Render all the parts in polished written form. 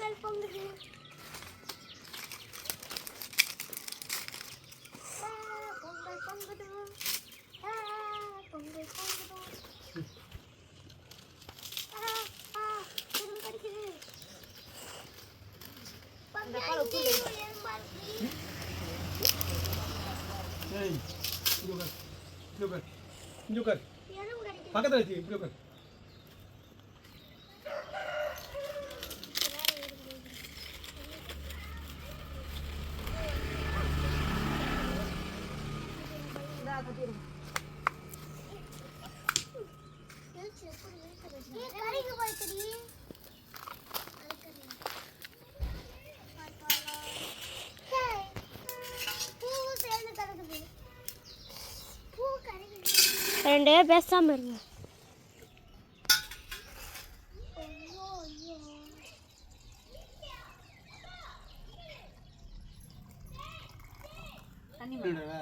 பொங்கல் பொங்குது. பொங்கல் பொங்குது. பொங்கல் பொங்குது. கடிக்குது. பக்கத்துல வச்சு இப்படி உட்கார். ரெண்டே பேசாம இருங்க. தண்ணி விடுடா.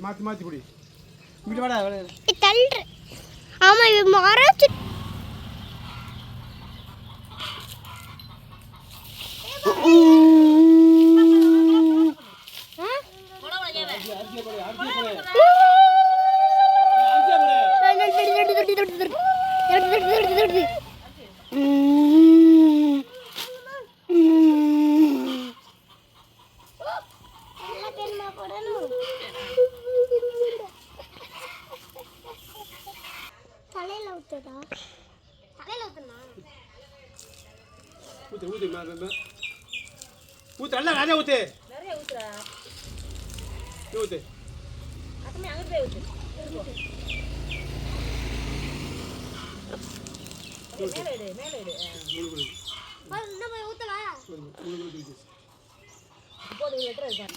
மாற்றி மாற்றி பிடி இப்படி வாடா தள்ளுற. ஆமா இது மறைச்சு ஊத்து நல்லா நிறைய ஊத்து. நிறைய ஊத்துறா. ஊத்து. அத்தமே அங்க போய் ஊத்து. மேலே எடு. நம்ம ஊத்தவா?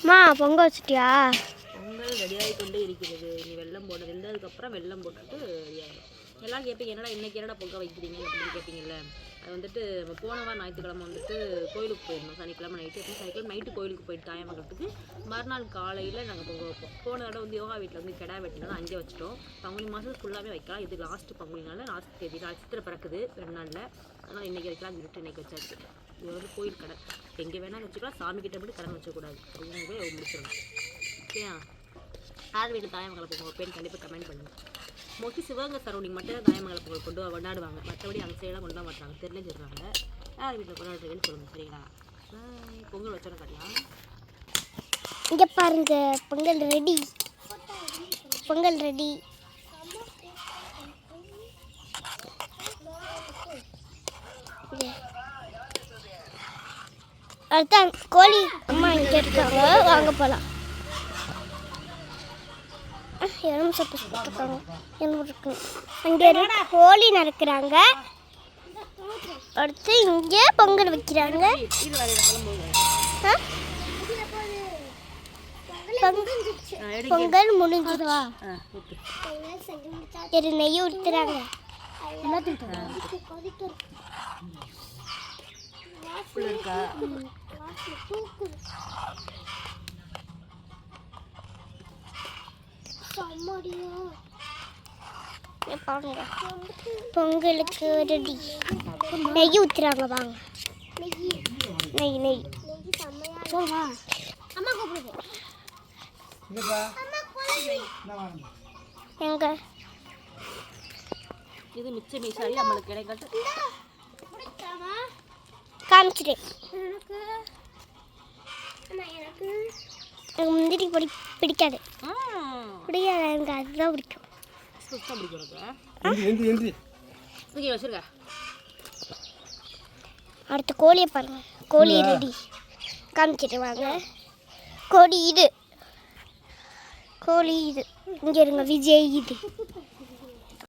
மா பொங்க வச்சிட்டியா? பொங்கல் ரெடியாகி கொண்டே இருக்கிறது. நீ வெல்லம் போட வெந்ததுக்கப்புறம் வெல்லம் போட்டுட்டு ரெடியாகிடும். எல்லாம் கேட்பீங்க என்னடா இன்றைக்கி என்னடா பொங்கல் வைக்கிறீங்க அப்படின்னு கேட்பீங்கல்ல. அது வந்துட்டு போன வாரம் ஞாயிற்றுக்கிழமை வந்துட்டு கோயிலுக்கு போயிருந்தோம். சனிக்கிழமை நைட்டு சனிக்கிழமை நைட்டு கோயிலுக்கு போயிட்டு தாயமங்கலத்துக்கு மறுநாள் காலையில் நாங்கள் பொங்கல் வைப்போம். போன தடவை வந்து யோகா வீட்டில் வந்து கிடா வெட்டினாலும் அங்கே வச்சிட்டோம். பங்குனி மாதம் ஃபுல்லாகவே வைக்கலாம். இது லாஸ்ட்டு பங்குனினால லாஸ்ட் தேதி சித்திரை பிறக்குது 2 நாளில். அதனால் இன்றைக்கி வைக்கலாம்னு சொல்லிட்டு இன்றைக்கி வச்சாச்சு. இது வந்து கோயில் கடை எங்கே வேணாலும் வச்சுக்கலாம். சாமிக்கிட்ட மட்டும் கடன் வச்சக்கூடாது. அவங்க போய் முடிச்சிடணும். ஓகேயா? யார் வீட்டில் தாயமங்கலம் பொங்கல் வைப்பேன்னு கண்டிப்பாக கமெண்ட் பண்ணுங்கள். மோஸ்ட்லி சிவகங்கை சரௌண்டிங் மட்டும் தான் தாயமங்கலம் பொங்கல் கொண்டாடுவாங்க. மற்றபடி அந்த சைடெலாம் கொண்டாட மாட்டாங்க. தெரிஞ்சு சொல்கிறாங்க. யார் வீட்டில் கொண்டாடுறீங்கன்னு சொல்லுங்கள். சரிங்களா? பொங்கல் வச்சோன்னு காட்டலாம். இங்கே பாருங்க பொங்கல் ரெடி. பொங்கல் ரெடி. அடுத்த கோழி அம்மா இங்கே இருக்காங்க. வாங்க போகலாம். எறும்பு சட்டை போட்டுருக்காங்க. எறும்பு இருக்கு. அங்கே கோழி நடக்கிறாங்க. அடுத்து இங்கே பொங்கல் வைக்கிறாங்க. பொங்கல் முடிஞ்சுதுவா? சரி நெய் ஊற்றுறாங்க. பொங்கலுக்கு ரெடி. நெய் ஊற்றுறாங்க. வாங்க நெய் நெய் அம்மா கூப்பிடுது. எங்க இது மிச்ச மீசாரி நம்மளுக்கு கிடைக்காது. காமிச்சிட்டேன். எனக்கு முந்திரி பொடி பிடிக்காது. பிடிக்காது எனக்கு. அதுதான் பிடிக்கும். அடுத்த கோழியை பாருங்க. கோழி ரெடி. காமிச்சிட்டு வாங்க. கோழி இது. கோழி இது. இங்கே இருங்க. விஜய் இது.